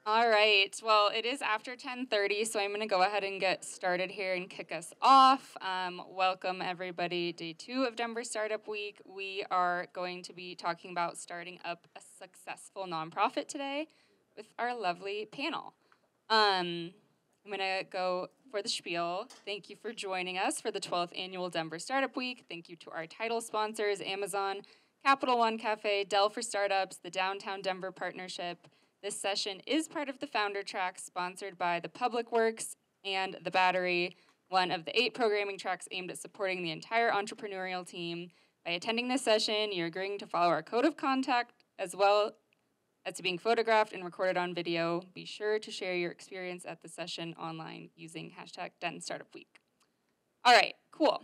All right. Well, it is after 10:30, so I'm going to go ahead and get started here and kick us off. Welcome, everybody. Day 2 of Denver Startup Week. We are going to be talking about starting up a successful nonprofit today with our lovely panel. I'm going to go for the spiel. Thank you for joining us for the 12th Annual Denver Startup Week. Thank you to our title sponsors, Amazon, Capital One Cafe, Dell for Startups, the Downtown Denver Partnership. This session is part of the Founder Track, sponsored by the Public Works and the Battery, one of the 8 programming tracks aimed at supporting the entire entrepreneurial team. By attending this session, you're agreeing to follow our code of conduct as well as to being photographed and recorded on video. Be sure to share your experience at the session online using hashtag DenStartupWeek. All right, cool.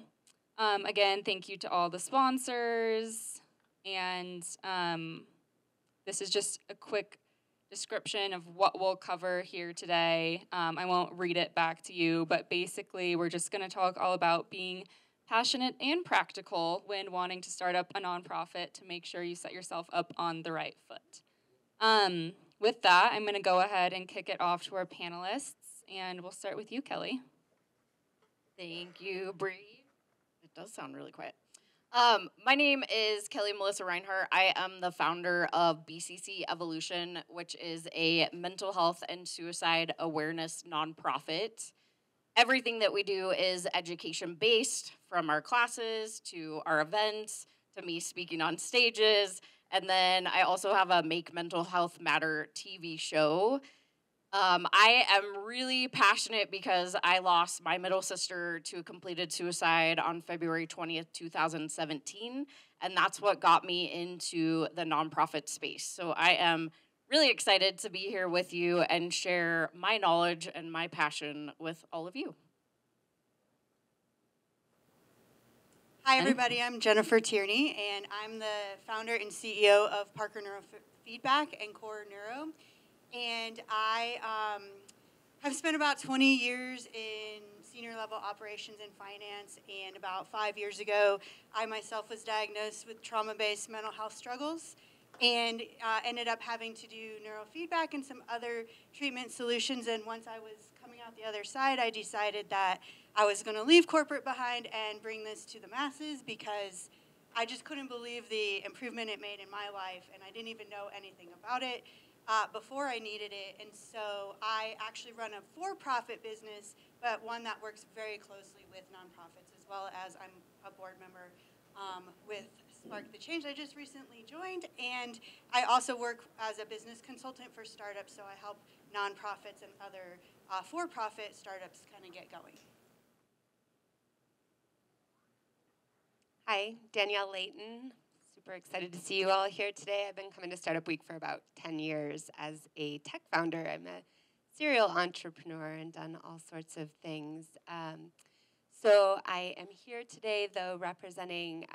Again, thank you to all the sponsors. And this is just a quick description of what we'll cover here today. I won't read it back to you, but basically we're just going to talk all about being passionate and practical when wanting to start up a nonprofit to make sure you set yourself up on the right foot. With that, I'm going to go ahead and kick it off to our panelists, and we'll start with you, Kelly. Thank you, Bree. It does sound really quiet. My name is Kelly Melissa Reinhart. I am the founder of BCC Evolution, which is a mental health and suicide awareness nonprofit. Everything that we do is education-based, from our classes to our events to me speaking on stages. And then I also have a Make Mental Health Matter TV show. I am really passionate because I lost my middle sister to a completed suicide on February 20th, 2017, and that's what got me into the nonprofit space. So I am really excited to be here with you and share my knowledge and my passion with all of you. Hi, everybody. I'm Jennifer Tierney, and I'm the founder and CEO of Parker Neurofeedback and Core Neuro. And I have spent about 20 years in senior level operations and finance, and about 5 years ago, I myself was diagnosed with trauma-based mental health struggles and ended up having to do neurofeedback and some other treatment solutions. And once I was coming out the other side, I decided that I was going to leave corporate behind and bring this to the masses because I just couldn't believe the improvement it made in my life, and I didn't even know anything about it before I needed it. And so I actually run a for-profit business, but one that works very closely with nonprofits, as well as I'm a board member with Spark the Change. I just recently joined, and I also work as a business consultant for startups, so I help nonprofits and other for-profit startups kind of get going. Hi, Danielle Layton. Super excited to see you all here today. I've been coming to Startup Week for about 10 years as a tech founder. I'm a serial entrepreneur and done all sorts of things. So I am here today, though, representing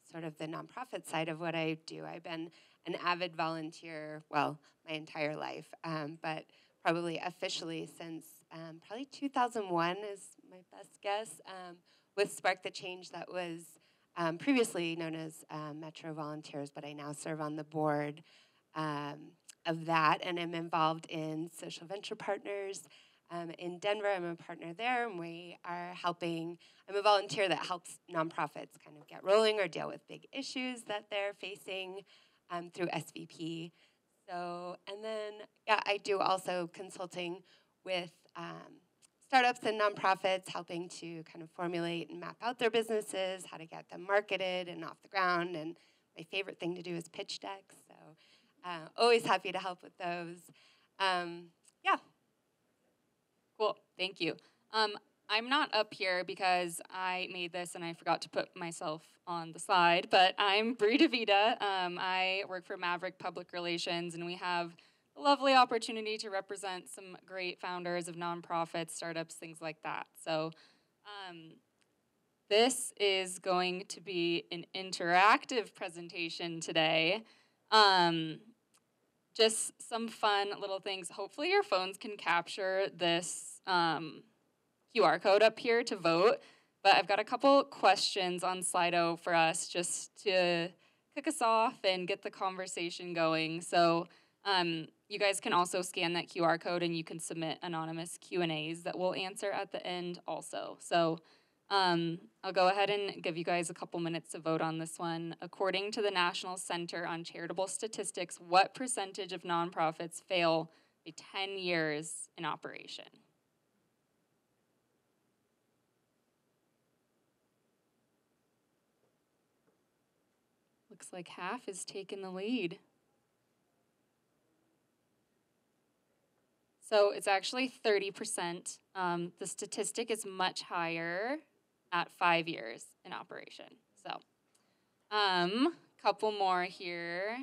sort of the nonprofit side of what I do. I've been an avid volunteer, well, my entire life, but probably officially since probably 2001 is my best guess, with Spark the Change that was previously known as Metro Volunteers, but I now serve on the board of that, and I'm involved in Social Venture Partners in Denver. I'm a partner there, and we are helping. I'm a volunteer that helps nonprofits kind of get rolling or deal with big issues that they're facing through SVP. So, and then, yeah, I do also consulting with startups and nonprofits, helping to kind of formulate and map out their businesses, how to get them marketed and off the ground. And my favorite thing to do is pitch decks. So always happy to help with those. Yeah. Cool. Thank you. I'm not up here because I made this and I forgot to put myself on the slide, but I'm Bree DeVita. I work for Maverick Public Relations, and we have a lovely opportunity to represent some great founders of nonprofits, startups, things like that. So this is going to be an interactive presentation today. Just some fun little things. Hopefully your phones can capture this QR code up here to vote. But I've got a couple questions on Slido for us just to kick us off and get the conversation going. So You guys can also scan that QR code and you can submit anonymous Q&As that we'll answer at the end also. So I'll go ahead and give you guys a couple minutes to vote on this one. According to the National Center on Charitable Statistics, what percentage of nonprofits fail by 10 years in operation? Looks like half is taking the lead. So it's actually 30%. The statistic is much higher at 5 years in operation. So, couple more here.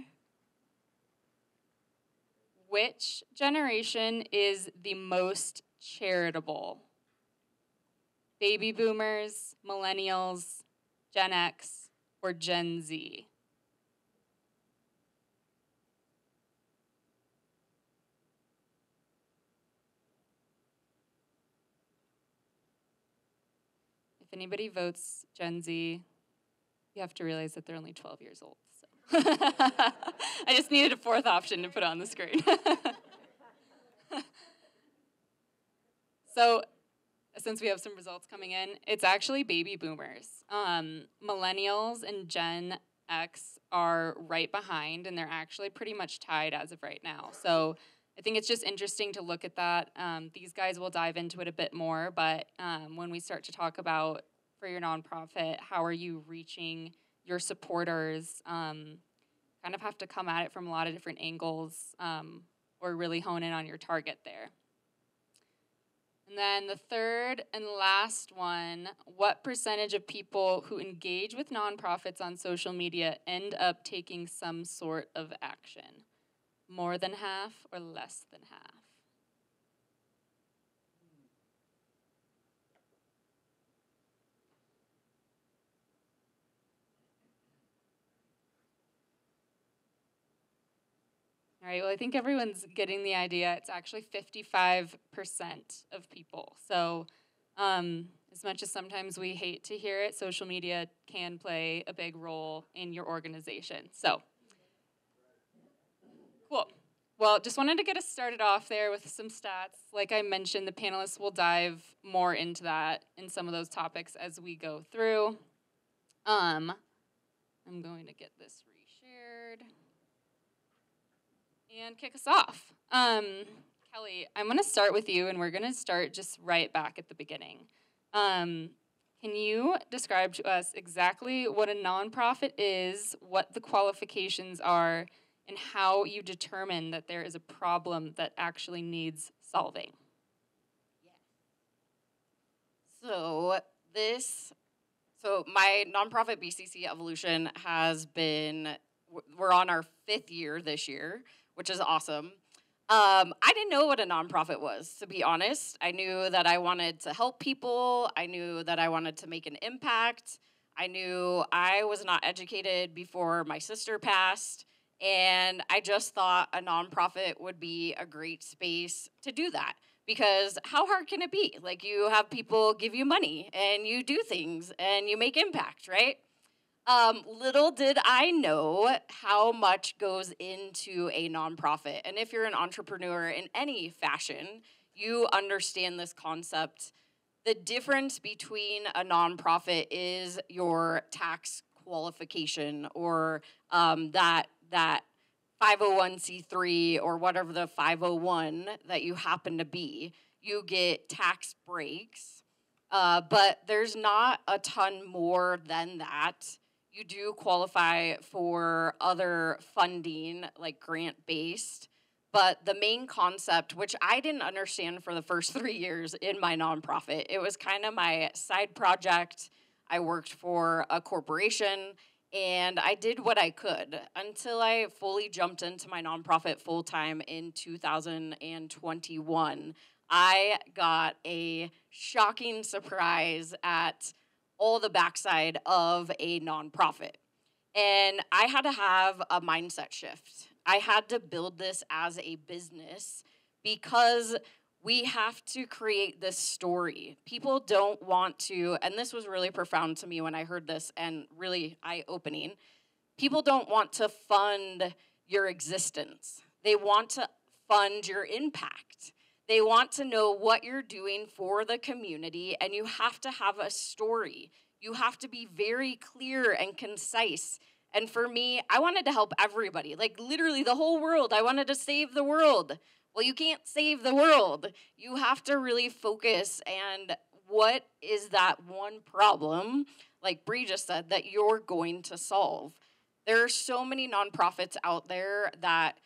Which generation is the most charitable? Baby boomers, millennials, Gen X, or Gen Z? If anybody votes Gen Z, you have to realize that they're only 12 years old. So. I just needed a fourth option to put on the screen. So, since we have some results coming in, it's actually baby boomers. Millennials and Gen X are right behind, and they're actually pretty much tied as of right now. So I think it's just interesting to look at that. These guys will dive into it a bit more, but when we start to talk about for your nonprofit, how are you reaching your supporters, kind of have to come at it from a lot of different angles or really hone in on your target there. And then the third and last one, what percentage of people who engage with nonprofits on social media end up taking some sort of action? More than half or less than half? All right, well, I think everyone's getting the idea. It's actually 55% of people. So as much as sometimes we hate to hear it, social media can play a big role in your organization. So, cool. Well, just wanted to get us started off there with some stats. Like I mentioned, the panelists will dive more into that in some of those topics as we go through. I'm going to get this reshared and kick us off. Kelly, I'm going to start with you, and we're going to start just right back at the beginning. Can you describe to us exactly what a nonprofit is, what the qualifications are, and how you determine that there is a problem that actually needs solving? So my nonprofit BCC Evolution has been, we're on our 5th year this year, which is awesome. I didn't know what a nonprofit was, to be honest. I knew that I wanted to help people. I knew that I wanted to make an impact. I knew I was not educated before my sister passed. And I just thought a nonprofit would be a great space to do that. Because how hard can it be? Like, you have people give you money, and you do things, and you make impact, right? Little did I know how much goes into a nonprofit. And if you're an entrepreneur in any fashion, you understand this concept. The difference between a nonprofit is your tax qualification, or that 501c3 or whatever the 501 that you happen to be. You get tax breaks, but there's not a ton more than that. You do qualify for other funding, like grant-based, but the main concept, which I didn't understand for the first 3 years in my nonprofit, it was kind of my side project. I worked for a corporation, and I did what I could until I fully jumped into my nonprofit full-time in 2021. I got a shocking surprise at all the backside of a nonprofit. And I had to have a mindset shift. I had to build this as a business because we have to create this story. People don't want to, and this was really profound to me when I heard this and really eye-opening. People don't want to fund your existence. They want to fund your impact. They want to know what you're doing for the community, and you have to have a story. You have to be very clear and concise. And for me, I wanted to help everybody, like literally the whole world. I wanted to save the world. Well, you can't save the world. You have to really focus, and what is that one problem, like Bree just said, that you're going to solve? There are so many nonprofits out there that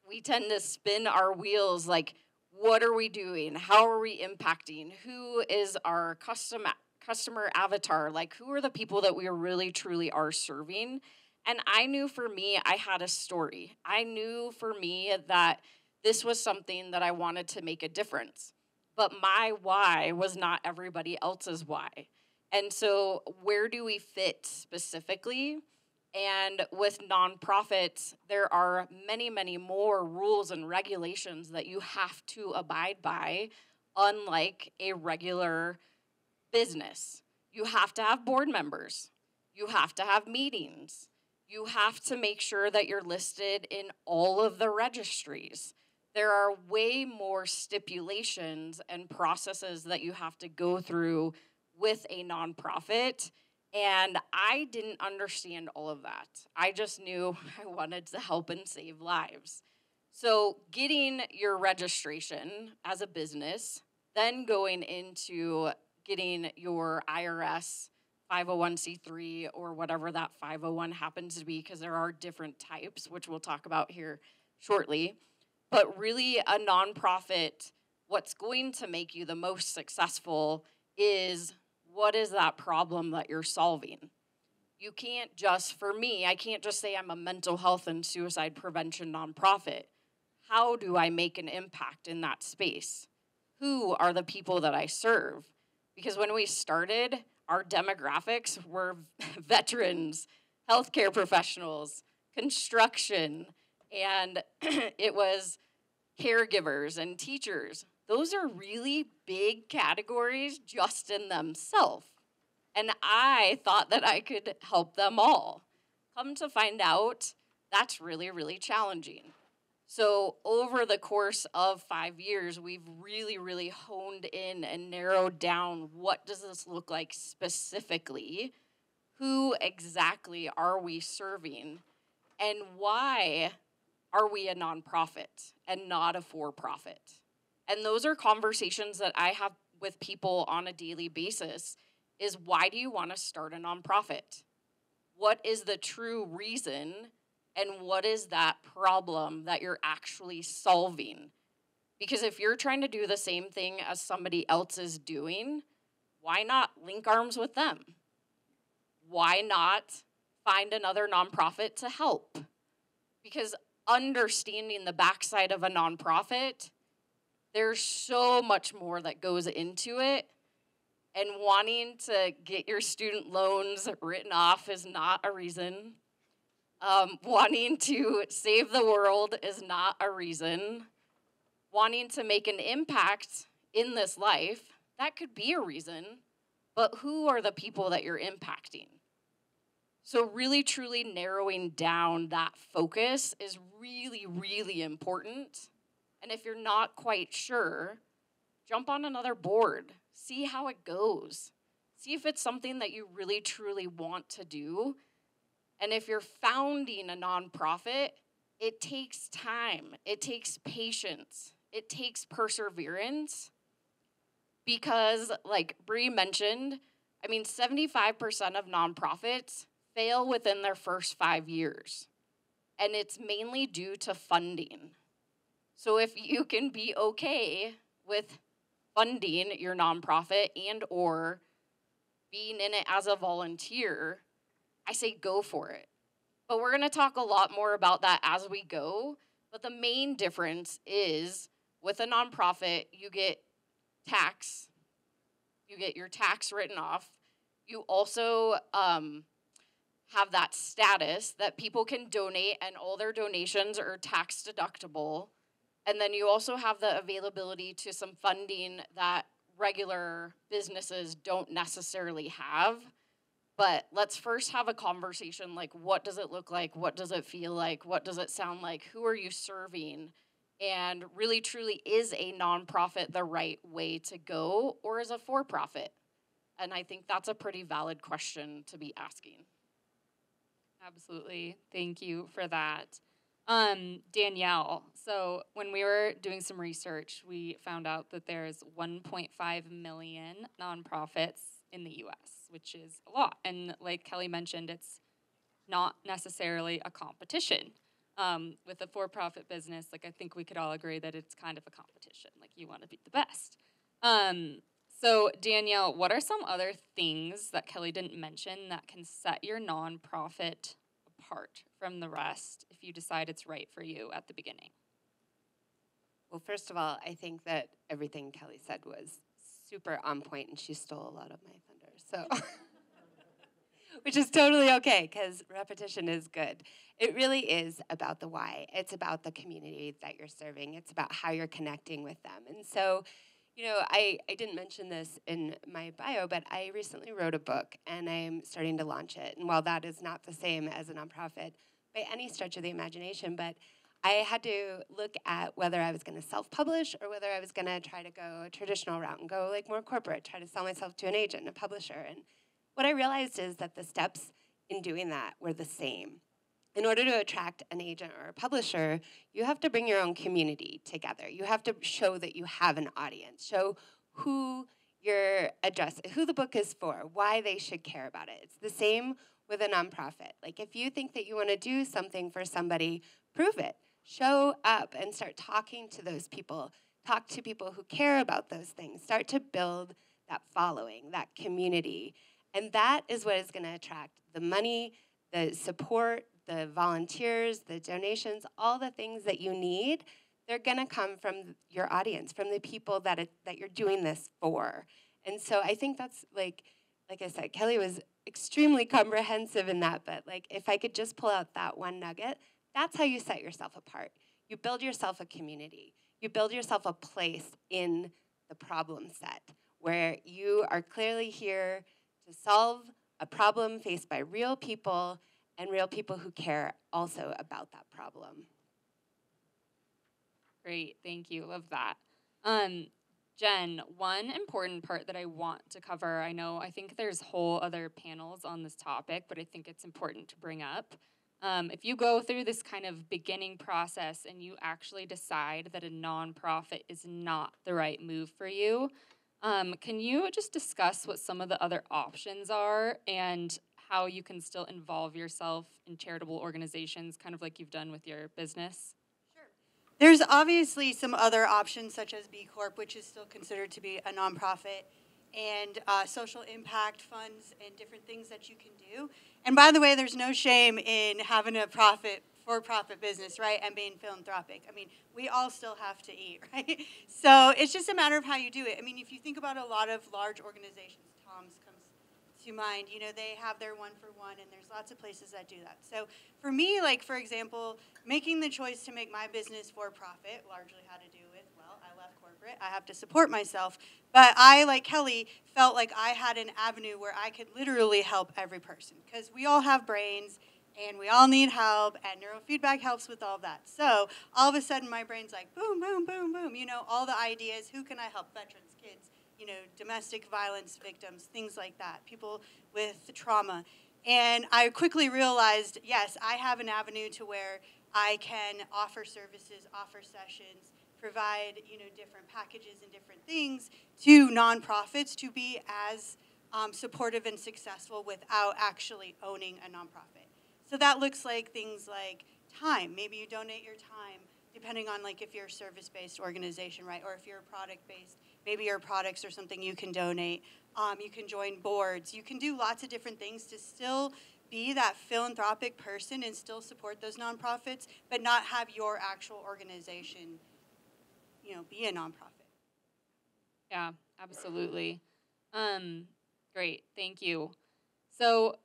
we tend to spin our wheels like, what are we doing? How are we impacting? Who is our customer avatar? Like, who are the people that we really, truly are serving? And I knew for me, I had a story. I knew for me that this was something that I wanted to make a difference. But my why was not everybody else's why. And so where do we fit specifically? And with nonprofits, there are many, many more rules and regulations that you have to abide by, unlike a regular business. You have to have board members. You have to have meetings. You have to make sure that you're listed in all of the registries. There are way more stipulations and processes that you have to go through with a nonprofit. And I didn't understand all of that. I just knew I wanted to help and save lives. So getting your registration as a business, then going into getting your IRS 501c3 or whatever that 501 happens to be, because there are different types, which we'll talk about here shortly. But really, a nonprofit, what's going to make you the most successful is, what is that problem that you're solving? You can't just, for me, I can't just say I'm a mental health and suicide prevention nonprofit. How do I make an impact in that space? Who are the people that I serve? Because when we started, our demographics were veterans, healthcare professionals, construction, and it was caregivers and teachers. Those are really big categories just in themselves. And I thought that I could help them all. Come to find out, that's really, really challenging. So over the course of 5 years, we've really, really honed in and narrowed down, what does this look like specifically? Who exactly are we serving? And why are we a nonprofit and not a for-profit? And those are conversations that I have with people on a daily basis, is why do you want to start a nonprofit? What is the true reason, and what is that problem that you're actually solving? Because if you're trying to do the same thing as somebody else is doing, why not link arms with them? Why not find another nonprofit to help? Because understanding the backside of a nonprofit, there's so much more that goes into it, and wanting to get your student loans written off is not a reason. Wanting to save the world is not a reason. Wanting to make an impact in this life, that could be a reason, but who are the people that you're impacting? So really, truly narrowing down that focus is really, really important. And if you're not quite sure, jump on another board. See how it goes. See if it's something that you really, truly want to do. And if you're founding a nonprofit, it takes time. It takes patience. It takes perseverance. Because, like Bree mentioned, 75% of nonprofits fail within their first 5 years. And it's mainly due to funding. So if you can be okay with funding your nonprofit and or being in it as a volunteer, I say go for it. But we're going to talk a lot more about that as we go. But the main difference is, with a nonprofit, you get your tax written off. You also have that status that people can donate, and all their donations are tax deductible. And then you also have the availability to some funding that regular businesses don't necessarily have. But let's first have a conversation, like, what does it look like? What does it feel like? What does it sound like? Who are you serving? And really, truly, is a nonprofit the right way to go, or is a for-profit? And I think that's a pretty valid question to be asking. Absolutely. Thank you for that. Danielle, so when we were doing some research, we found out that there's 1.5 million nonprofits in the US, which is a lot. And like Kelly mentioned, it's not necessarily a competition. With a for-profit business, like I think we could all agree that it's kind of a competition. Like you want to be the best. So Danielle, what are some other things that Kelly didn't mention that can set your nonprofit apart from the rest if you decide it's right for you at the beginning? Well, first of all, I think that everything Kelly said was super on point, and she stole a lot of my thunder. So, which is totally okay, because repetition is good. It really is about the why. It's about the community that you're serving. It's about how you're connecting with them. And so, I didn't mention this in my bio, but I recently wrote a book, and I'm starting to launch it. And while that is not the same as a nonprofit by any stretch of the imagination, but I had to look at whether I was going to self-publish or whether I was going to try to go a traditional route and go like more corporate, try to sell myself to an agent, a publisher. And what I realized is that the steps in doing that were the same. In order to attract an agent or a publisher, you have to bring your own community together. You have to show that you have an audience, show who your address, who the book is for, why they should care about it. It's the same with a nonprofit. Like if you think that you want to do something for somebody, prove it. Show up and start talking to those people. Talk to people who care about those things. Start to build that following, that community. And that is what is going to attract the money, the support, the volunteers, the donations, all the things that you need. They're going to come from your audience, from the people that you're doing this for. And so I think that's like I said, Kelly was extremely comprehensive in that, but like if I could just pull out that one nugget, that's how you set yourself apart. You build yourself a community. You build yourself a place in the problem set where you are clearly here to solve a problem faced by real people and real people who care also about that problem. Great, thank you. Love that. Jen, one important part that I want to cover, I think there's whole other panels on this topic, but I think it's important to bring up. If you go through this kind of beginning process and you actually decide that a nonprofit is not the right move for you, can you just discuss what some of the other options are and how you can still involve yourself in charitable organizations, kind of like you've done with your business? There's obviously some other options such as B Corp, which is still considered to be a nonprofit, and social impact funds and different things that you can do. And by the way, there's no shame in having a for-profit business, right, and being philanthropic. I mean, we all still have to eat, right? So it's just a matter of how you do it. I mean, if you think about a lot of large organizations, Tom's comes to mind, they have their one-for-one, and there's lots of places that do that. So for me, like, for example, making the choice to make my business for-profit largely had to do with, well, I left corporate, I have to support myself, but I, like Kelly, felt like I had an avenue where I could literally help every person, because we all have brains, and we all need help, and neurofeedback helps with all that. So all of a sudden, my brain's like, boom, boom, boom, boom, all the ideas, who can I help, veterans, kids, domestic violence victims, things like that, people with trauma. And I quickly realized, yes, I have an avenue to where I can offer services, offer sessions, provide, different packages and different things to nonprofits to be as supportive and successful without actually owning a nonprofit. So that looks like things like time. Maybe you donate your time, depending on like if you're a service-based organization, right? Or if you're a product-based, maybe your products or something you can donate. You can join boards. You can do lots of different things to still be that philanthropic person and still support those nonprofits, but not have your actual organization, be a nonprofit. Yeah, absolutely. Great, thank you. So,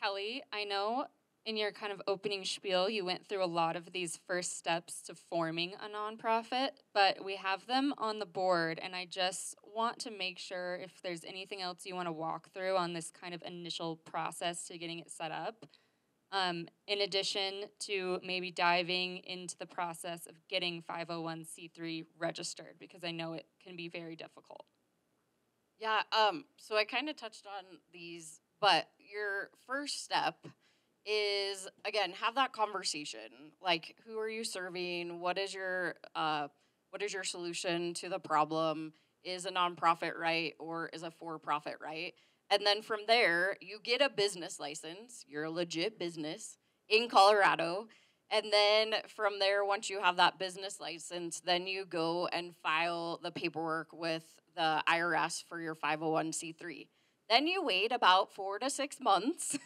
Kelly, I know in your kind of opening spiel, you went through a lot of these first steps to forming a nonprofit, but we have them on the board, and I just want to make sure if there's anything else you want to walk through on this kind of initial process to getting it set up. in addition to maybe diving into the process of getting 501c3 registered, because I know it can be very difficult. Yeah, so I kind of touched on these, but your first step is, again, have that conversation. Like, who are you serving? What is your solution to the problem? Is a nonprofit right or is a for-profit right? And then from there, you get a business license. You're a legit business in Colorado. And then from there, once you have that business license, then you go and file the paperwork with the IRS for your 501c3. Then you wait about 4 to 6 months,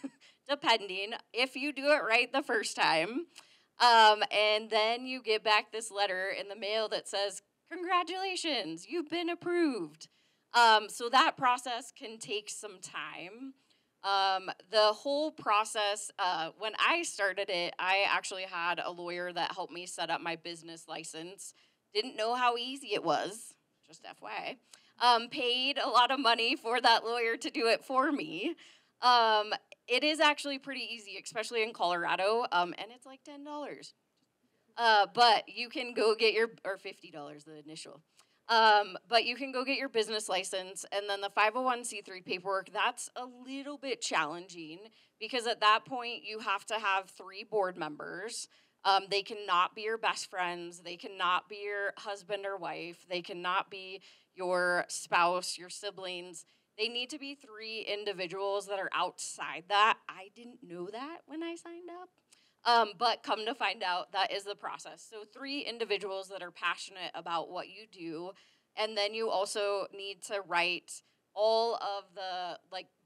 depending if you do it right the first time. And then you get back this letter in the mail that says, congratulations, you've been approved. So that process can take some time. The whole process, when I started it, I actually had a lawyer that helped me set up my business license. Didn't know how easy it was, just FYI. Paid a lot of money for that lawyer to do it for me. It is actually pretty easy, especially in Colorado, and it's like $10. But you can go get your, or $50, the initial. But you can go get your business license, and then the 501c3 paperwork, that's a little bit challenging because at that point you have to have 3 board members. They cannot be your best friends. They cannot be your husband or wife. They cannot be your spouse, your siblings. They need to be 3 individuals that are outside that. I didn't know that when I signed up. But come to find out, that is the process. So 3 individuals that are passionate about what you do, and then you also need to write all of the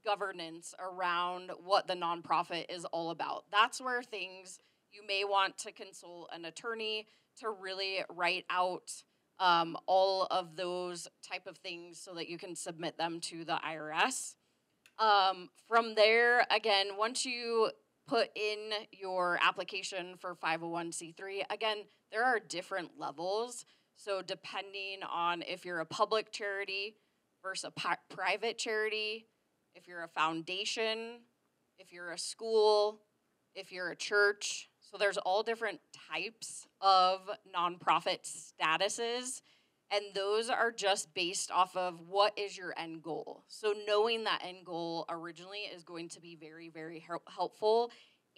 governance around what the nonprofit is all about. That's where things you may want to consult an attorney to really write out all of those type of things so that you can submit them to the IRS. From there, again, once you put in your application for 501c3, again, there are different levels. So depending on if you're a public charity versus a private charity, if you're a foundation, if you're a school, if you're a church. So there's all different types of nonprofit statuses. And those are just based off of what is your end goal. So knowing that end goal originally is going to be very, very helpful.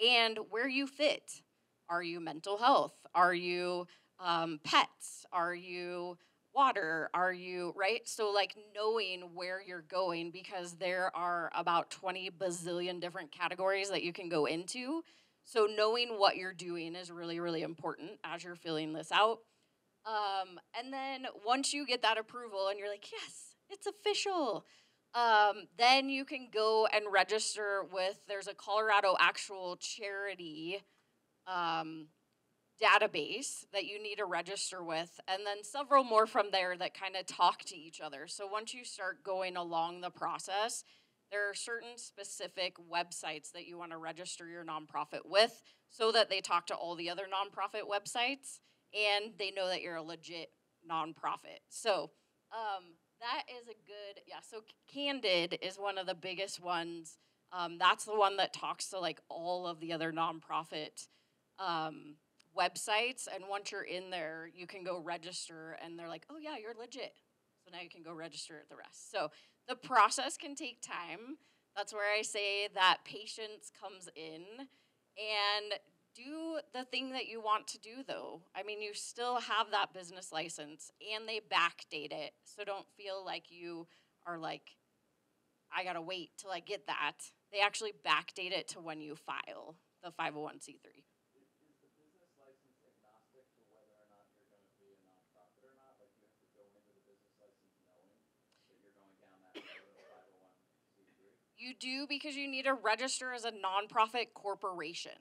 And where you fit. Are you mental health? Are you pets? Are you water? Are you, right? So knowing where you're going, because there are about 20 bazillion different categories that you can go into. So knowing what you're doing is really, really important as you're filling this out. And then once you get that approval and you're like, yes, it's official, then you can go and register with, there's a Colorado actual charity database that you need to register with, and then several more from there that kind of talk to each other. So once you start going along the process, there are certain specific websites that you want to register your nonprofit with so that they talk to all the other nonprofit websites and they know that you're a legit nonprofit. So that is a good, yeah, so Candid is one of the biggest ones. That's the one that talks to all of the other nonprofit websites, and once you're in there, you can go register, and they're like, oh yeah, you're legit. So now you can go register at the rest. So the process can take time. That's where I say that patience comes in, and do the thing that you want to do, though. I mean, you still have that business license, and they backdate it. So don't feel like you are I got to wait till I get that. They actually backdate it to when you file the 501c3. Is the business license agnostic to whether or not you're going to be a nonprofit or not? Like, you have to go into the business license knowing that you're going down that road of 501c3? You do, because you need to register as a nonprofit corporation.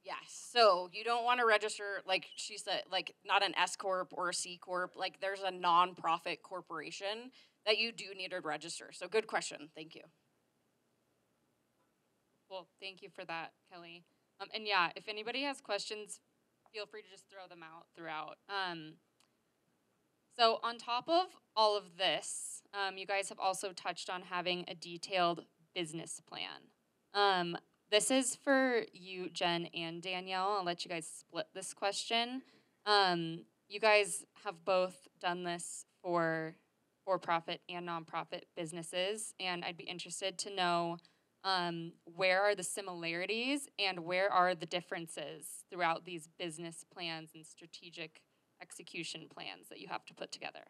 Yes. So you don't want to register, like she said, not an S Corp or a C Corp. There's a nonprofit corporation that you do need to register. So good question. Thank you. Well, thank you for that, Kelly. And yeah, if anybody has questions, feel free to just throw them out throughout. So on top of all of this, you guys have also touched on having a detailed business plan. This is for you, Jen and Danielle. I'll let you guys split this question. You guys have both done this for-profit and nonprofit businesses, and I'd be interested to know where are the similarities and where are the differences throughout these business plans and strategic execution plans that you have to put together.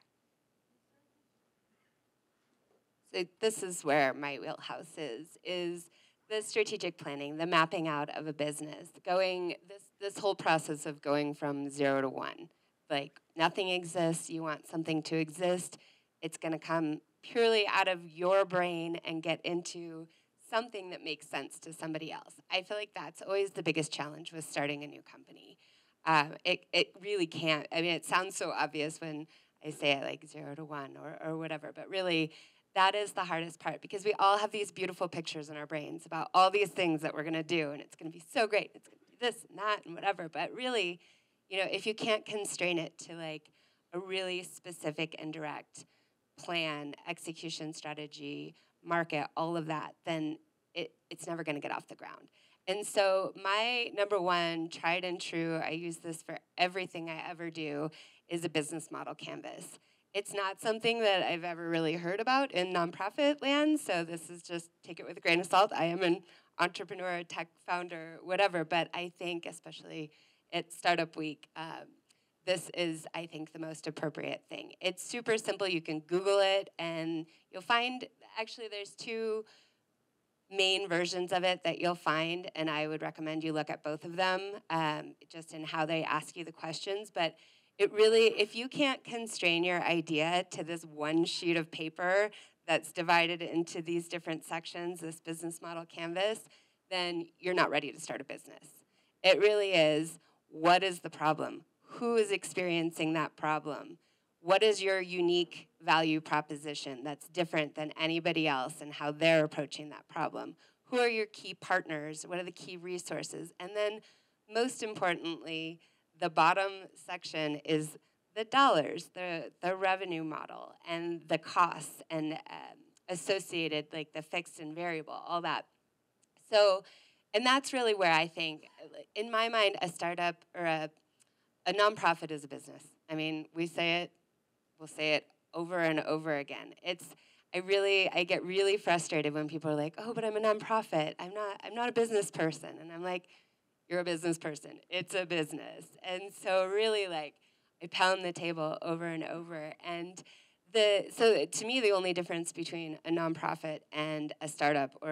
So this is where my wheelhouse is the strategic planning, the mapping out of a business, going this whole process of going from 0 to 1. Like nothing exists, you want something to exist, it's going to come purely out of your brain and get into something that makes sense to somebody else. I feel like that's always the biggest challenge with starting a new company. It really can't. I mean, it sounds so obvious when I say it like 0 to 1 or whatever, but really that is the hardest part because we all have these beautiful pictures in our brains about all these things that we're going to do, and it's going to be so great. It's going to do this and that and whatever. But really, if you can't constrain it to like a really specific and direct plan, execution strategy, market, all of that, then it's never going to get off the ground. And so my number one tried and true, I use this for everything I ever do, is a business model canvas. It's not something that I've ever really heard about in nonprofit land, so this is just take it with a grain of salt. I am an entrepreneur, tech founder, whatever, but I think especially at Startup Week, this is, I think, the most appropriate thing. It's super simple. You can Google it, and you'll find, actually, there's 2 main versions of it that you'll find, and I would recommend you look at both of them, just in how they ask you the questions. But it really, if you can't constrain your idea to this one sheet of paper that's divided into these different sections, this business model canvas, then you're not ready to start a business. It really is, what is the problem? Who is experiencing that problem? What is your unique value proposition that's different than anybody else and how they're approaching that problem? Who are your key partners? What are the key resources? And then most importantly, the bottom section is the dollars, the revenue model, and the costs and associated, like the fixed and variable, all that. So, and that's really where I think, in my mind, a startup or a nonprofit is a business. I mean, we'll say it over and over again. I get really frustrated when people are like, oh, but I'm a nonprofit. I'm not a business person. And I'm like, you're a business person. It's a business. And so really like I pound the table over and over. And so to me, the only difference between a nonprofit and a startup or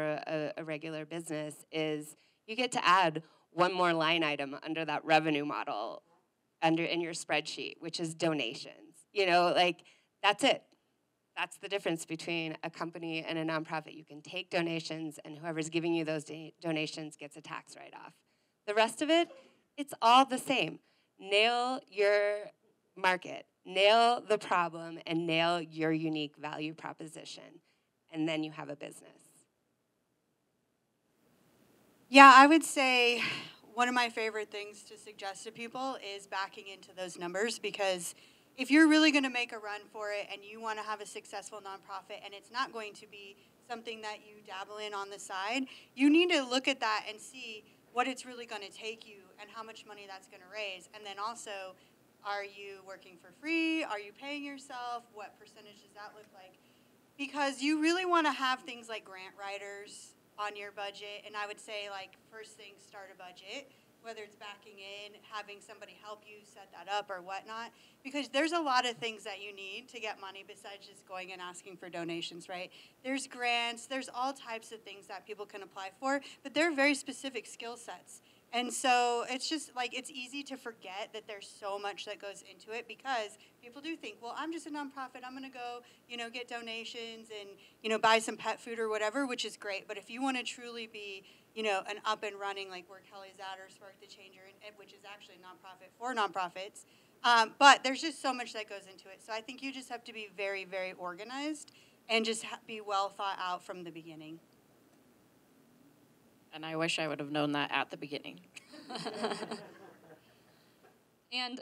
a regular business is you get to add one more line item under that revenue model in your spreadsheet, which is donations. Like that's it. That's the difference between a company and a nonprofit. You can take donations, and whoever's giving you those donations gets a tax write-off. The rest of it, it's all the same. Nail your market, nail the problem, and nail your unique value proposition, and then you have a business. Yeah, I would say one of my favorite things to suggest to people is backing into those numbers, because if you're really going to make a run for it and you want to have a successful nonprofit and it's not going to be something that you dabble in on the side, you need to look at that and see what it's really going to take you and how much money that's going to raise. And then also, are you working for free? Are you paying yourself? What percentage does that look like? Because you really want to have things like grant writers on your budget. And I would say, like, first thing, start a budget, whether it's backing in, having somebody help you set that up or whatnot. Because there's a lot of things that you need to get money besides just going and asking for donations, right? There's grants, there's all types of things that people can apply for, but they're very specific skill sets. And so it's just like, it's easy to forget that there's so much that goes into it, because people do think, well, I'm just a nonprofit, I'm gonna go, get donations and, buy some pet food or whatever, which is great. But if you wanna truly be, an up and running, like where Kelly's at, or Spark the Changer, which is actually a nonprofit for nonprofits, but there's just so much that goes into it. So I think you just have to be very, very organized and just be well thought out from the beginning. And I wish I would have known that at the beginning. And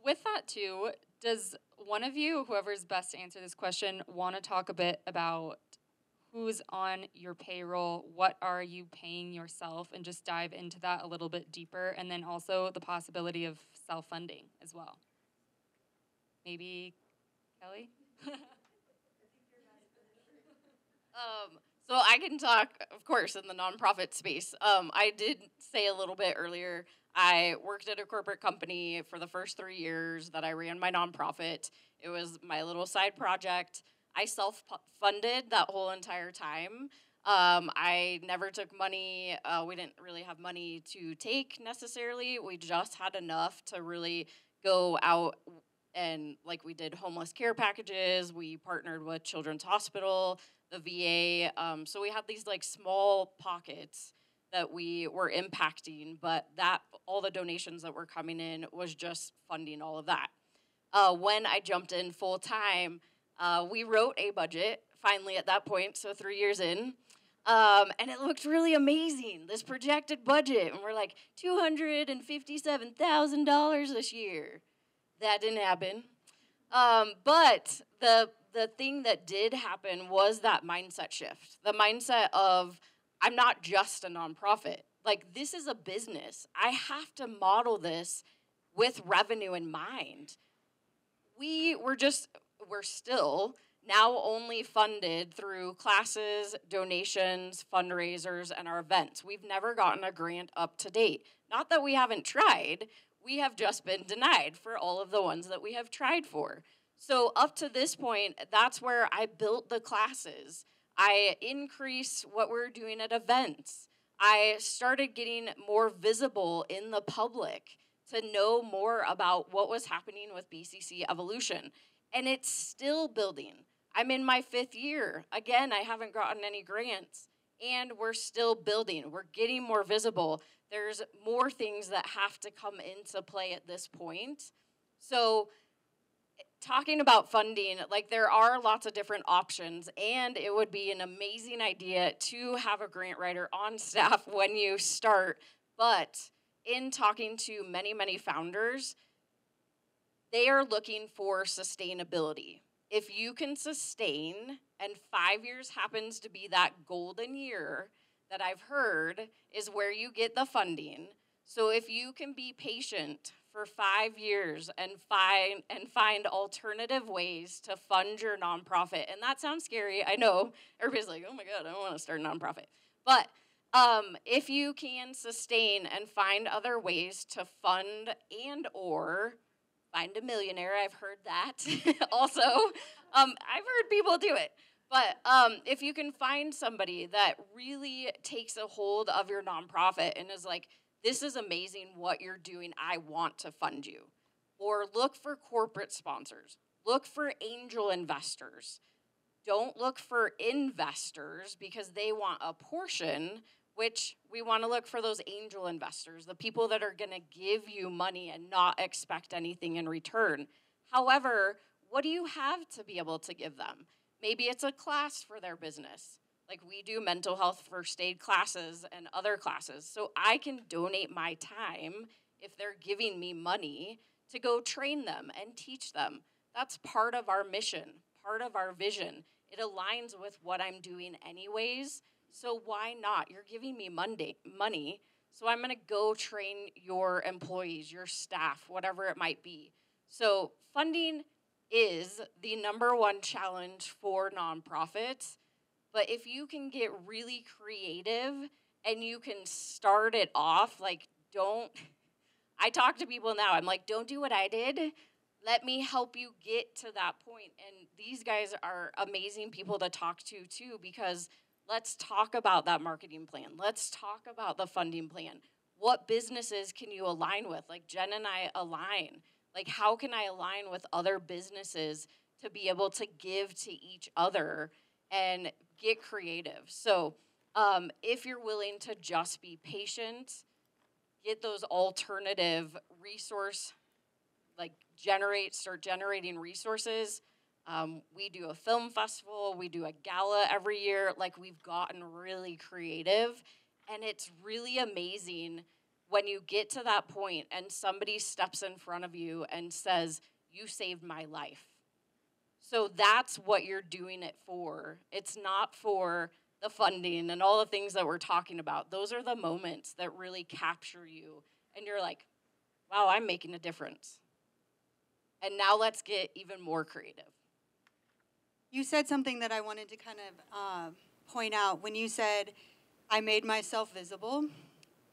with that too, does one of you, whoever's best to answer this question, want to talk a bit about who's on your payroll, what are you paying yourself, and just dive into that a little bit deeper. And then also the possibility of self-funding as well. Maybe Kelly? So I can talk, of course, in the nonprofit space. I did say a little bit earlier, I worked at a corporate company for the first 3 years that I ran my nonprofit. It was my little side project. I self-funded that whole entire time. I never took money. We didn't really have money to take necessarily. We just had enough to really go out and like we did homeless care packages. We partnered with Children's Hospital, the VA. So we had these like small pockets that we were impacting, but that all the donations that were coming in was just funding all of that. When I jumped in full time, we wrote a budget finally at that point, so 3 years in. And it looked really amazing, this projected budget. And we're like, $257,000 this year. That didn't happen. But the thing that did happen was that mindset shift. The mindset of, I'm not just a nonprofit. Like, this is a business. I have to model this with revenue in mind. We're still now only funded through classes, donations, fundraisers, and our events. We've never gotten a grant up to date. Not that we haven't tried, we have just been denied for all of the ones that we have tried for. So up to this point, that's where I built the classes. I increased what we're doing at events. I started getting more visible in the public to know more about what was happening with BCC Evolution. And it's still building. I'm in my 5th year. Again, I haven't gotten any grants, and we're still building. We're getting more visible. There's more things that have to come into play at this point. So talking about funding, like there are lots of different options, and it would be an amazing idea to have a grant writer on staff when you start. But in talking to many, many founders, they are looking for sustainability. If you can sustain, and 5 years happens to be that golden year that I've heard is where you get the funding. So if you can be patient for 5 years and find alternative ways to fund your nonprofit, and that sounds scary, I know. Everybody's like, oh my God, I don't want to start a nonprofit. But if you can sustain and find other ways to fund and or find a millionaire, I've heard that also. I've heard people do it. But if you can find somebody that really takes a hold of your nonprofit and is like, this is amazing what you're doing, I want to fund you. Or look for corporate sponsors. Look for angel investors. Don't look for investors because they want a portion, which we want to look for those angel investors, the people that are going to give you money and not expect anything in return. However, what do you have to be able to give them? Maybe it's a class for their business. Like we do mental health first aid classes and other classes. So I can donate my time if they're giving me money to go train them and teach them. That's part of our mission, part of our vision. It aligns with what I'm doing anyways. So why not? You're giving me money, so I'm going to go train your employees, your staff, whatever it might be. So funding is the #1 challenge for nonprofits. But if you can get really creative and you can start it off, like I talk to people now, I'm like, don't do what I did. Let me help you get to that point. And these guys are amazing people to talk to too, because let's talk about that marketing plan. Let's talk about the funding plan. What businesses can you align with? Like Jen and I align. Like how can I align with other businesses to be able to give to each other and get creative? So if you're willing to just be patient, get those alternative resource, like start generating resources. We do a film festival, we do a gala every year. Like we've gotten really creative, and it's really amazing when you get to that point and somebody steps in front of you and says, you saved my life. So that's what you're doing it for. It's not for the funding and all the things that we're talking about. Those are the moments that really capture you. And you're like, wow, I'm making a difference. And now let's get even more creative. You said something that I wanted to kind of point out. When you said, I made myself visible,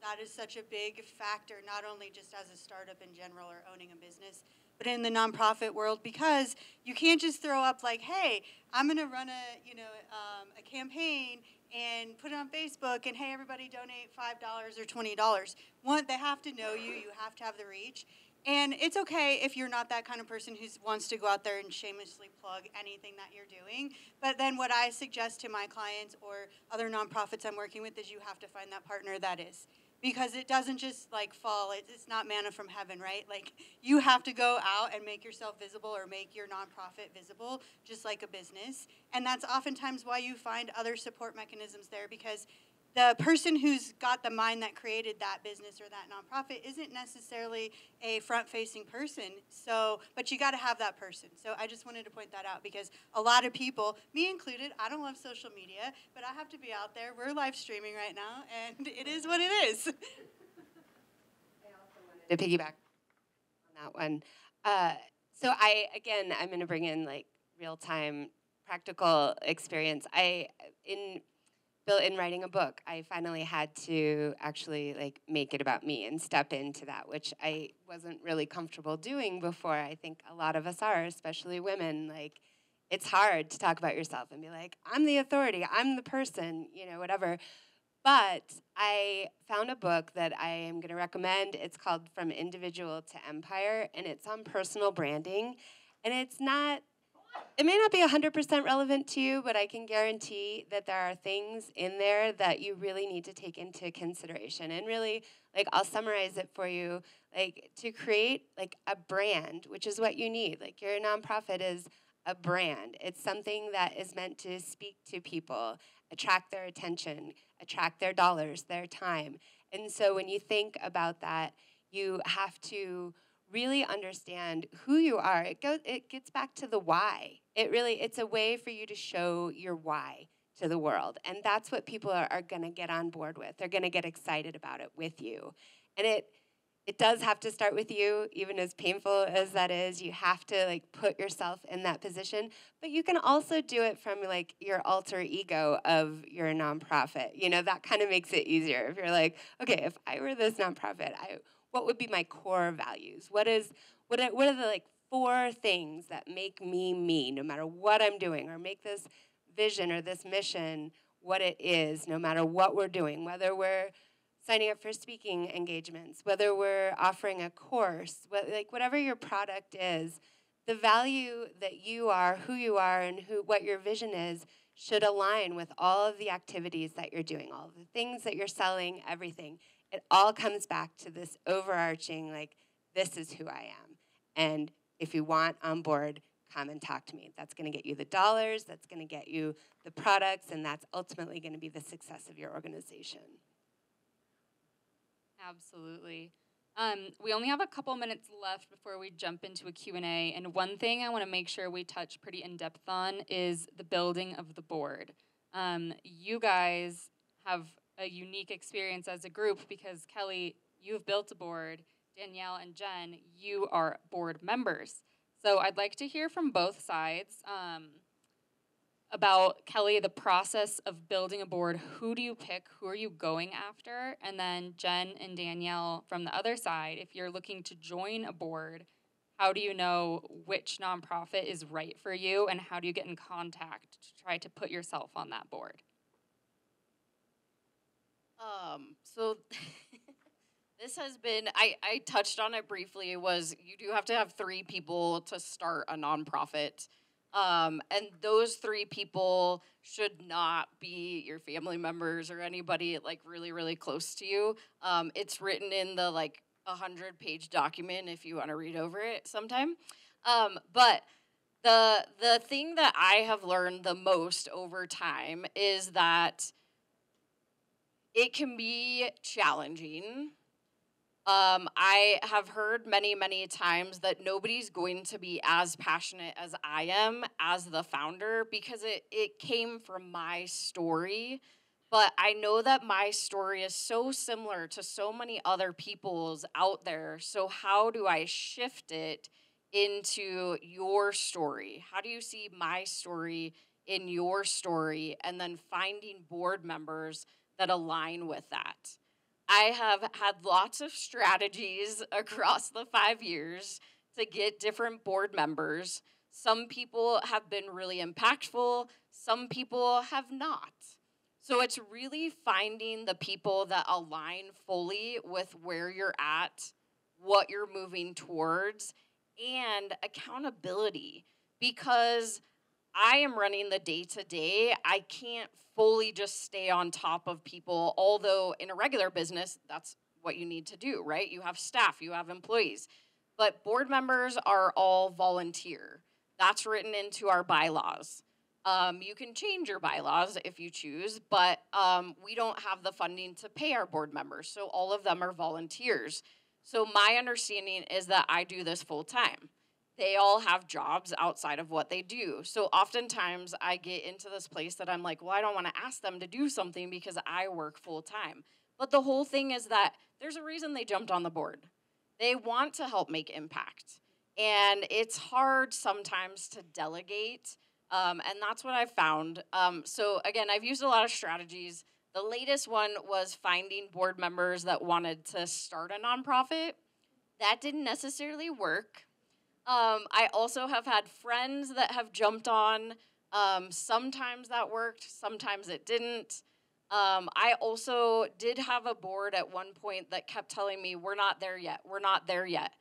that is such a big factor, not only just as a startup in general or owning a business, but in the nonprofit world, because you can't just throw up like, hey, I'm going to run a campaign and put it on Facebook and, hey, everybody donate $5 or $20. One, they have to know you. You have to have the reach. And it's okay if you're not that kind of person who wants to go out there and shamelessly plug anything that you're doing. But then what I suggest to my clients or other nonprofits I'm working with is you have to find that partner that is. Because it doesn't just like fall, it's not manna from heaven, right? Like you have to go out and make yourself visible or make your nonprofit visible, just like a business. And that's oftentimes why you find other support mechanisms there, because the person who's got the mind that created that business or that nonprofit isn't necessarily a front-facing person. So, but you got to have that person. So I just wanted to point that out, because a lot of people, me included, I don't love social media, but I have to be out there. We're live streaming right now, and it is what it is. I also wanted to piggyback on that one. So I'm going to bring in like real-time practical experience. In writing a book, I finally had to actually like make it about me and step into that, which I wasn't really comfortable doing before. I think a lot of us are, especially women. Like, it's hard to talk about yourself and be like, I'm the authority, I'm the person, whatever. But I found a book that I am going to recommend. It's called From Individual to Empire, and it's on personal branding. And it may not be 100% relevant to you, but I can guarantee that there are things in there that you really need to take into consideration. And really, like, I'll summarize it for you, like, to create, like, a brand, which is what you need. Like, your nonprofit is a brand. It's something that is meant to speak to people, attract their attention, attract their dollars, their time. And so when you think about that, you have to really understand who you are. It gets back to the why. It's a way for you to show your why to the world. And that's what people are going to get on board with. They're going to get excited about it with you. And it does have to start with you, even as painful as that is. You have to like put yourself in that position. But you can also do it from like your alter ego of your nonprofit. That kind of makes it easier. If you're like, okay, if I were this nonprofit, what would be my core values? What are the like 4 things that make me, no matter what I'm doing, or make this vision or this mission what it is, no matter what we're doing, whether we're signing up for speaking engagements, whether we're offering a course, whatever your product is, the value that you are, who you are, and what your vision is should align with all of the activities that you're doing, all of the things that you're selling, everything. It all comes back to this overarching, like, this is who I am. And if you want on board, come and talk to me. That's going to get you the dollars, that's going to get you the products, and that's ultimately going to be the success of your organization. Absolutely. We only have a couple minutes left before we jump into a Q&A, and one thing I want to make sure we touch pretty in-depth on is the building of the board. You guys have a unique experience as a group because, Kelly, you've built a board. Danielle and Jen, you are board members. So I'd like to hear from both sides about, Kelly, the process of building a board. Who do you pick? Who are you going after? And then Jen and Danielle, from the other side, if you're looking to join a board, how do you know which nonprofit is right for you, and how do you get in contact to try to put yourself on that board? So this has been, I touched on it briefly, was you do have to have 3 people to start a nonprofit. And those 3 people should not be your family members or anybody like really, really close to you. It's written in the like 100-page document if you want to read over it sometime. But the thing that I have learned the most over time is that it can be challenging I have heard many, many times that nobody's going to be as passionate as I am as the founder because it came from my story. But I know that my story is so similar to so many other people's out there. So, how do I shift it into your story? How do you see my story in your story? And then finding board members that align with that. I have had lots of strategies across the 5 years to get different board members. Some people have been really impactful, some people have not. So it's really finding the people that align fully with where you're at, what you're moving towards, and accountability. Because I am running the day to day. I can't fully just stay on top of people, although in a regular business, that's what you need to do, right? You have staff, you have employees. But board members are all volunteer. That's written into our bylaws. You can change your bylaws if you choose, but we don't have the funding to pay our board members. So all of them are volunteers. So my understanding is that I do this full time. They all have jobs outside of what they do. So oftentimes I get into this place that I'm like, well, I don't want to ask them to do something because I work full time. But the whole thing is that there's a reason they jumped on the board. They want to help make impact. And it's hard sometimes to delegate. And that's what I've found. So again, I've used a lot of strategies. The latest one was finding board members that wanted to start a nonprofit. That didn't necessarily work. I also have had friends that have jumped on. Sometimes that worked, sometimes it didn't. I also did have a board at one point that kept telling me, we're not there yet, we're not there yet.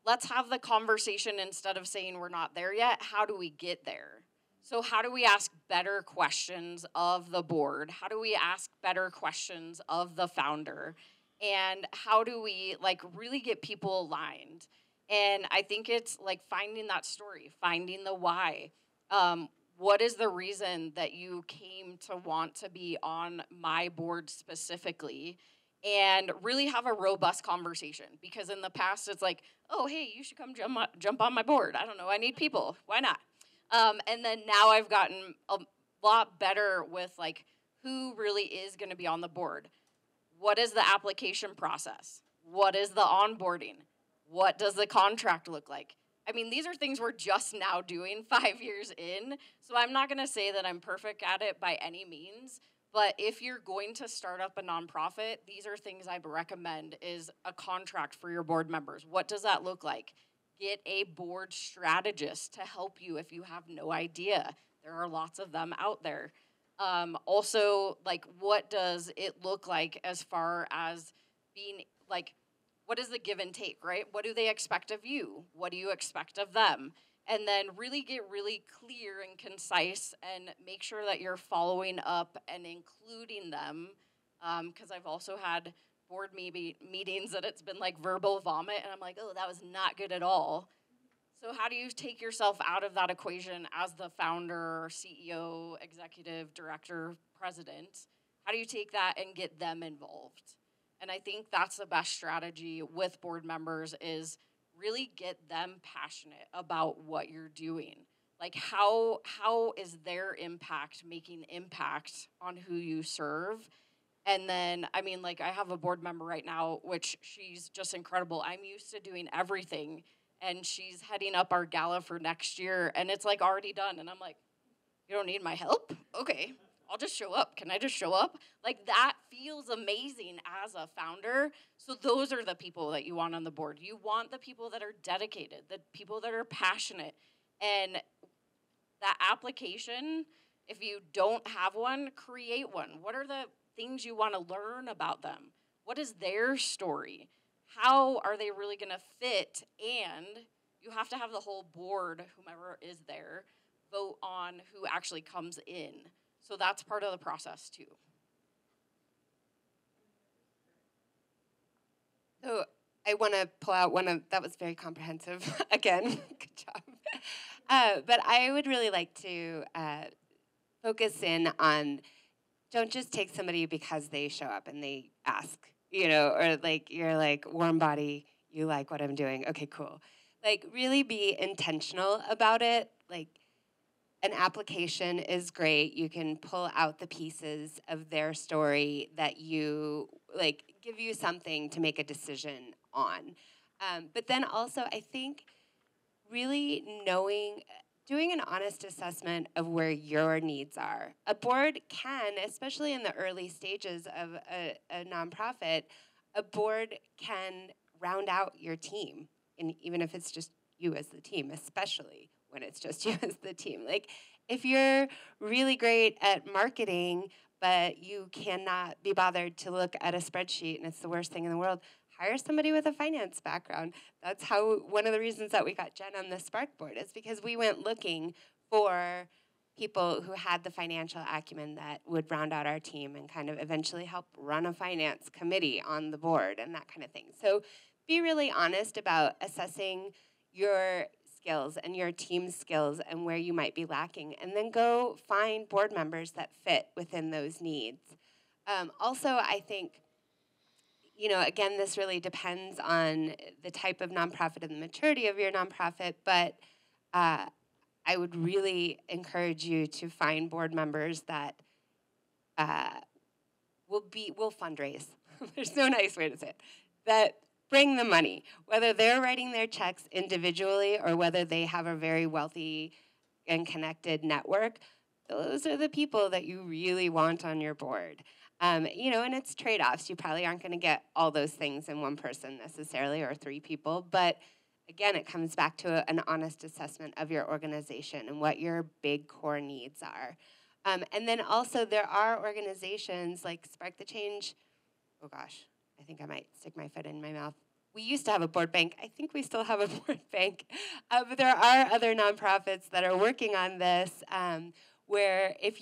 Let's have the conversation instead of saying we're not there yet. How do we get there? So how do we ask better questions of the board? How do we ask better questions of the founder? And how do we really get people aligned? And I think it's like finding that story, finding the why. What is the reason that you came to want to be on my board specifically? And really have a robust conversation. Because in the past, it's like, oh, hey, you should come jump on my board. I don't know, I need people. Why not? And then now I've gotten a lot better with who really is going to be on the board. What is the application process? What is the onboarding? What does the contract look like? I mean, these are things we're just now doing 5 years in. So I'm not going to say that I'm perfect at it by any means. But if you're going to start up a nonprofit, these are things I recommend is a contract for your board members. What does that look like? Get a board strategist to help you if you have no idea. There are lots of them out there. Also, what does it look like as far as being, what is the give and take, right? What do they expect of you? What do you expect of them? And then really get really clear and concise and make sure that you're following up and including them. Because I've also had board meetings that it's been verbal vomit, and I'm like, oh, that was not good at all. So how do you take yourself out of that equation as the founder, CEO, executive, director, president? How do you take that and get them involved? And I think that's the best strategy with board members is really get them passionate about what you're doing. How is their impact making impact on who you serve? And then, I have a board member right now, which she's just incredible. I'm used to doing everything, and she's heading up our gala for next year, and it's already done. And I'm like, you don't need my help? Okay, I'll just show up. Can I just show up? That feels amazing as a founder. So those are the people that you want on the board. You want the people that are dedicated, the people that are passionate. And that application, if you don't have one, create one. What are the things you want to learn about them? What is their story? How are they really going to fit? And you have to have the whole board, whomever is there, vote on who actually comes in. So that's part of the process too. So I want to pull out that was very comprehensive. Again, good job. But I would really like to focus in on, don't just take somebody because they show up and they ask or like you're like warm body, you like what I'm doing. Okay, cool. Like really be intentional about it. Like an application is great. You can pull out the pieces of their story that you like give you something to make a decision on. But then also I think really doing an honest assessment of where your needs are. A board can, especially in the early stages of a nonprofit, a board can round out your team, and even if it's just you as the team, especially when it's just you as the team. Like, if you're really great at marketing, but you cannot be bothered to look at a spreadsheet and it's the worst thing in the world, hire somebody with a finance background. That's how one of the reasons that we got Jen on the Spark board is because we went looking for people who had the financial acumen that would round out our team and kind of eventually help run a finance committee on the board and that kind of thing. So be really honest about assessing your skills and your team's skills and where you might be lacking, and then go find board members that fit within those needs. Also, I think again, this really depends on the type of nonprofit and the maturity of your nonprofit, but I would really encourage you to find board members that will fundraise. There's no nice way to say it. That bring the money, whether they're writing their checks individually or whether they have a very wealthy and connected network. Those are the people that you really want on your board. And it's trade-offs. You probably aren't going to get all those things in one person necessarily, or 3 people. But again, it comes back to an honest assessment of your organization and what your big core needs are. And then also there are organizations like Spark the Change. Oh gosh, I think I might stick my foot in my mouth. We used to have a board bank. I think we still have a board bank. But there are other nonprofits that are working on this, where if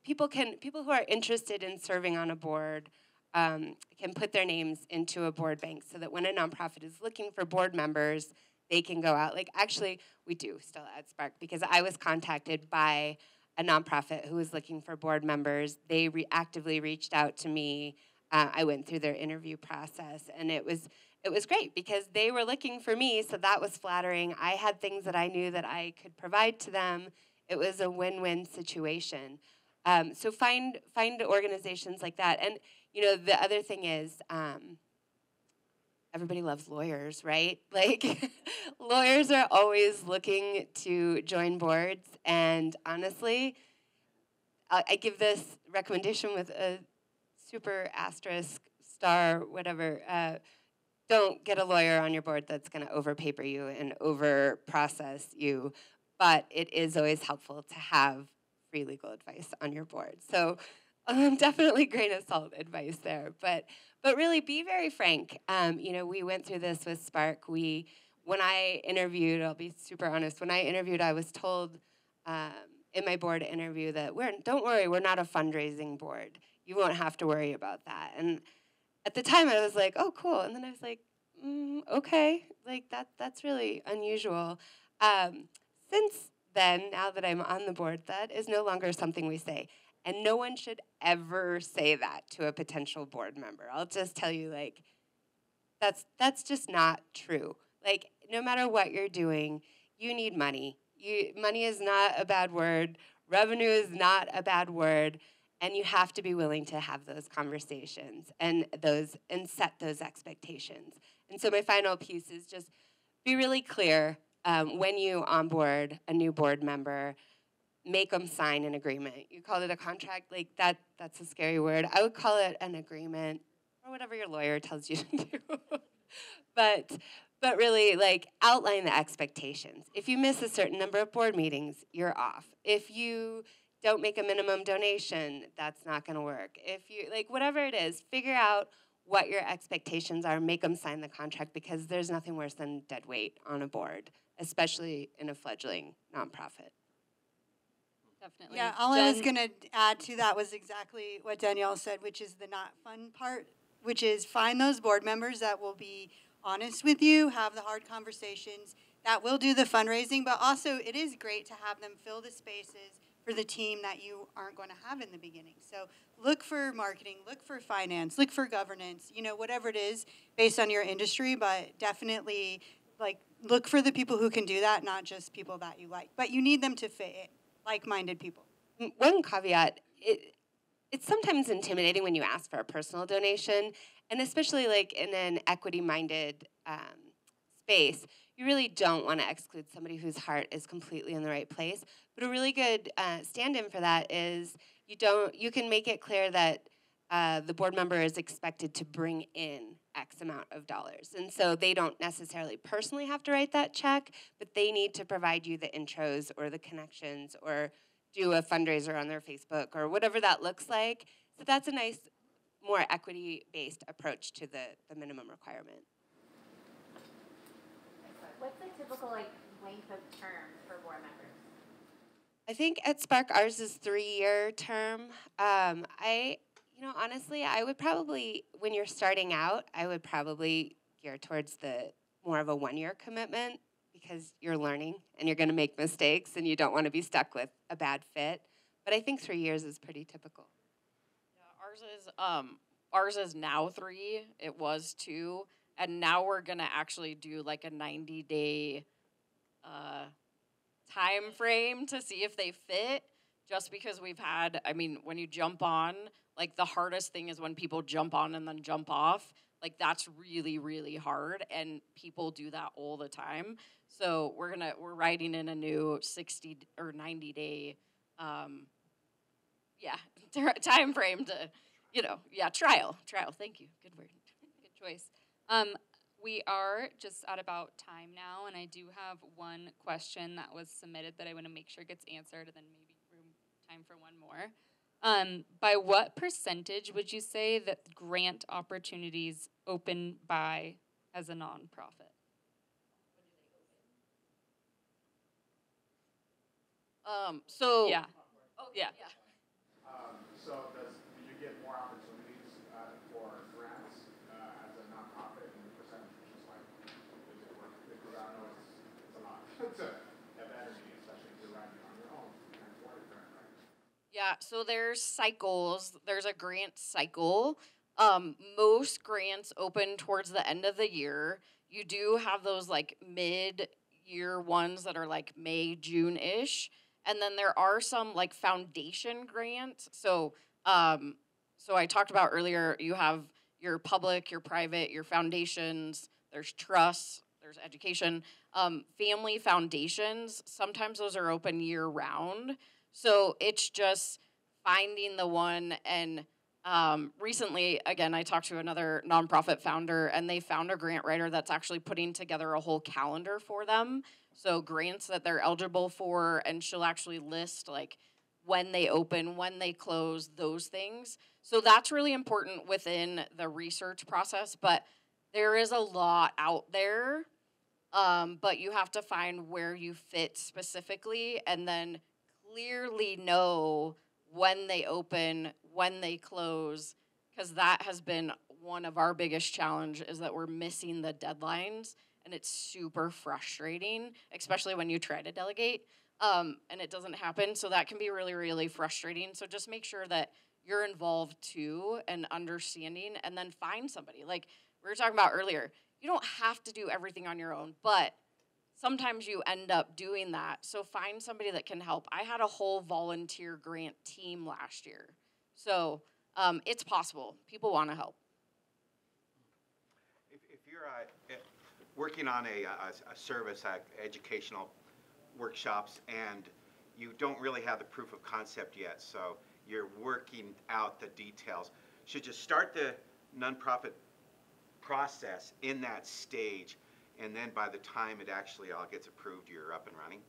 people who are interested in serving on a board can put their names into a board bank, so that when a nonprofit is looking for board members, they can go out. Like, actually, we do still at Spark, because I was contacted by a nonprofit who was looking for board members. They actively reached out to me. I went through their interview process, and it was great because they were looking for me, so that was flattering. I had things that I knew that I could provide to them. It was a win-win situation. So find organizations like that. And the other thing is, everybody loves lawyers, right? Like, lawyers are always looking to join boards. And honestly, I give this recommendation with a super asterisk, star, whatever. Don't get a lawyer on your board that's going to overpaper you and over-process you. But it is always helpful to have free legal advice on your board. So definitely grain of salt advice there. But really be very frank. We went through this with Spark. When I interviewed, I'll be super honest, when I interviewed, I was told in my board interview that don't worry, we're not a fundraising board. You won't have to worry about that. And at the time I was like, oh, cool. And then I was like, okay, like that's really unusual. Since then, now that I'm on the board, that is no longer something we say. And no one should ever say that to a potential board member. I'll just tell you, like, that's just not true. Like, no matter what you're doing, you need money. Money is not a bad word. Revenue is not a bad word. And you have to be willing to have those conversations and set those expectations. And so my final piece is just be really clear when you onboard a new board member. Make them sign an agreement. You called it a contract, like that's a scary word. I would call it an agreement, or whatever your lawyer tells you to do. But really, like, outline the expectations. If you miss a certain number of board meetings, you're off. If you don't make a minimum donation, that's not going to work. If you, like, whatever it is, figure out what your expectations are, make them sign the contract, because there's nothing worse than dead weight on a board, especially in a fledgling nonprofit. Definitely. Yeah, all I was going to add to that was exactly what Danielle said, which is the not fun part, which is find those board members that will be honest with you, have the hard conversations, that will do the fundraising, but also it is great to have them fill the spaces, for the team that you aren't going to have in the beginning. So look for marketing, look for finance, look for governance, whatever it is based on your industry, but definitely like look for the people who can do that, not just people that you like. But you need them to fit in, like-minded people. One caveat, it's sometimes intimidating when you ask for a personal donation, and especially like in an equity-minded space, you really don't want to exclude somebody whose heart is completely in the right place. But a really good stand-in for that is you can make it clear that the board member is expected to bring in X amount of dollars. And so they don't necessarily personally have to write that check, but they need to provide you the intros or the connections or do a fundraiser on their Facebook or whatever that looks like. So that's a nice, more equity-based approach to the minimum requirement. What's the typical length of term for board members? I think at Spark ours is 3-year term. Honestly, I would probably, when you're starting out, I would probably gear towards the more of a 1-year commitment because you're learning and you're going to make mistakes and you don't want to be stuck with a bad fit. But I think 3 years is pretty typical. Yeah, ours is now 3. It was 2, and now we're gonna actually do like a 90-day time frame to see if they fit. Just because we've had, when you jump on, like the hardest thing is when people jump on and then jump off. Like that's really, really hard, and people do that all the time. So we're writing in a new 60 or 90-day, time frame to, trial. Thank you. Good word. Good choice. We are just at about time now, and I do have one question that was submitted that I want to make sure gets answered, and then maybe time for one more. By what percentage would you say that grant opportunities open by as a nonprofit? Yeah. Oh, yeah. So do you get more opportunities for grants as a nonprofit, and the percentage is just like, does it work? Because I know it's a lot to have energy, especially if you're writing on your own and for a grant, right? Yeah, so there's cycles. There's a grant cycle. Most grants open towards the end of the year. You do have those like mid-year ones that are like May, June-ish. And then there are some like foundation grants. So I talked about earlier, you have your public, your private, your foundations, there's trusts, there's education. Family foundations, sometimes those are open year round. So it's just finding the one. And recently, again, I talked to another nonprofit founder, and they found a grant writer that's actually putting together a whole calendar for them. So grants that they're eligible for, and she'll actually list like when they open, when they close, those things. So that's really important within the research process. But there is a lot out there, but you have to find where you fit specifically, and then clearly know when they open, when they close, because that has been one of our biggest challenge is that we're missing the deadlines, and it's super frustrating, especially when you try to delegate, and it doesn't happen. So that can be really, really frustrating. So just make sure that you're involved too and understanding, and then find somebody. Like we were talking about earlier, you don't have to do everything on your own, but sometimes you end up doing that. So find somebody that can help. I had a whole volunteer grant team last year. So it's possible. People want to help. If you're working on a service, educational workshops, and you don't really have the proof of concept yet, so you're working out the details, should you start the nonprofit process in that stage, and then by the time it actually all gets approved, you're up and running?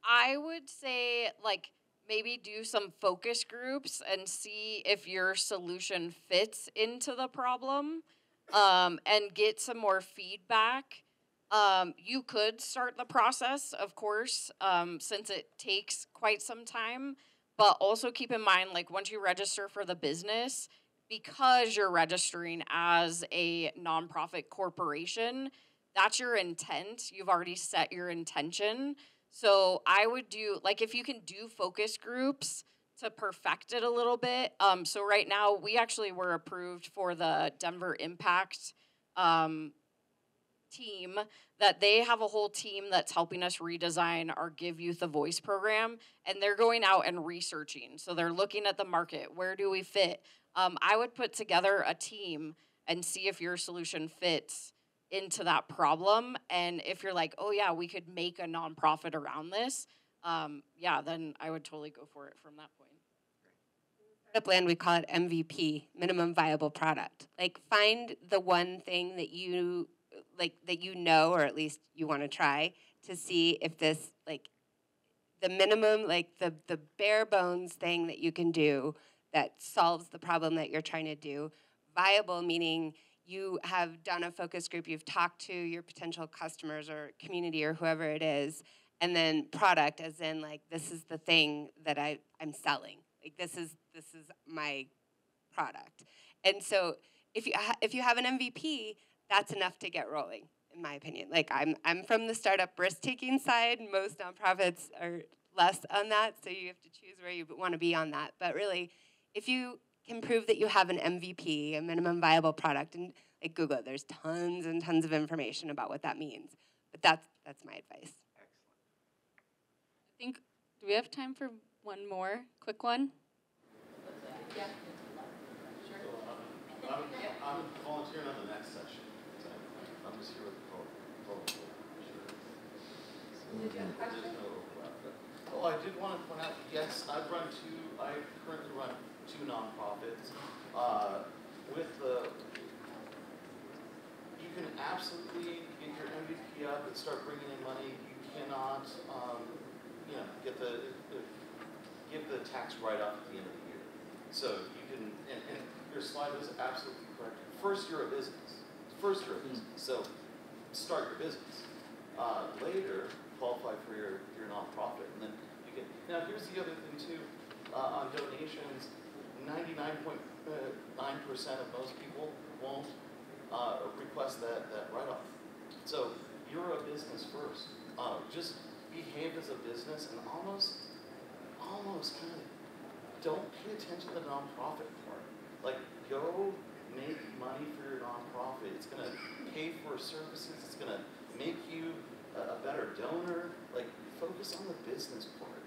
I would say like maybe do some focus groups and see if your solution fits into the problem, and get some more feedback. You could start the process, of course, since it takes quite some time, but also keep in mind, like once you register for the business, because you're registering as a nonprofit corporation, that's your intent. You've already set your intention. So I would do, like, if you can do focus groups to perfect it a little bit. So right now, we actually were approved for the Denver Impact team, that they have a whole team that's helping us redesign our Give Youth a Voice program, and they're going out and researching. So they're looking at the market. Where do we fit? I would put together a team and see if your solution fits into that problem. And if you're like, oh yeah, we could make a nonprofit around this, yeah, then I would totally go for it from that point. Startup land, we call it MVP, minimum viable product. Like, find the one thing that you know, or at least you want to try to see if this, like, the minimum, like the bare bones thing that you can do that solves the problem that you're trying to do. Viable meaning you have done a focus group, you've talked to your potential customers or community or whoever it is, and then product, as in, like, this is the thing that I'm selling. Like, this is my product. And so if you have an MVP, that's enough to get rolling, in my opinion. Like, I'm from the startup risk-taking side. Most nonprofits are less on that, so you have to choose where you want to be on that. But really, if you can prove that you have an MVP, a minimum viable product, and like Google it, there's tons and tons of information about what that means. But that's my advice. I think, do we have time for one more quick one? Yeah. Sure. I'm volunteering on the next session. I'm just here with the program. Did you have a question? Oh, I did want to point out, yes, I currently run 2 nonprofits. You can absolutely get your MVP up and start bringing in money. You cannot, give the tax write-off at the end of the year. So you can, and your slide was absolutely correct. First, you're a business. So start your business. Later, qualify for your nonprofit, and then you can. Now, here's the other thing too. On donations, 99.9% of most people won't request that write-off. So you're a business first. Just behave as a business, and almost kind of don't pay attention to the nonprofit part. Like, go make money for your nonprofit. It's gonna pay for services. It's gonna make you a better donor. Like, focus on the business part,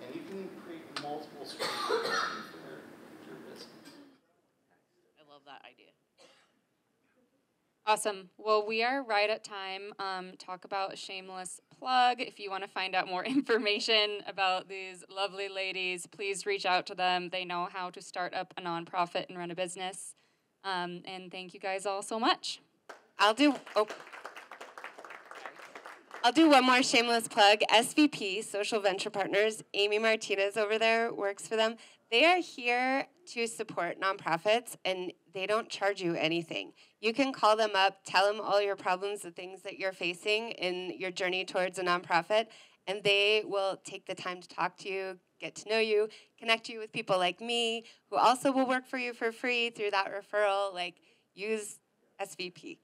and you can create multiple streams of revenue for your business. I love that idea. Awesome. Well, we are right at time. Talk about a shameless plug. If you want to find out more information about these lovely ladies, please reach out to them. They know how to start up a nonprofit and run a business. And thank you guys all so much. I'll do one more shameless plug. SVP, Social Venture Partners, Amy Martinez over there works for them. They are here to support nonprofits, and they don't charge you anything. You can call them up, tell them all your problems, the things that you're facing in your journey towards a nonprofit, and they will take the time to talk to you, get to know you, connect you with people like me, who also will work for you for free through that referral. Like, use SVP.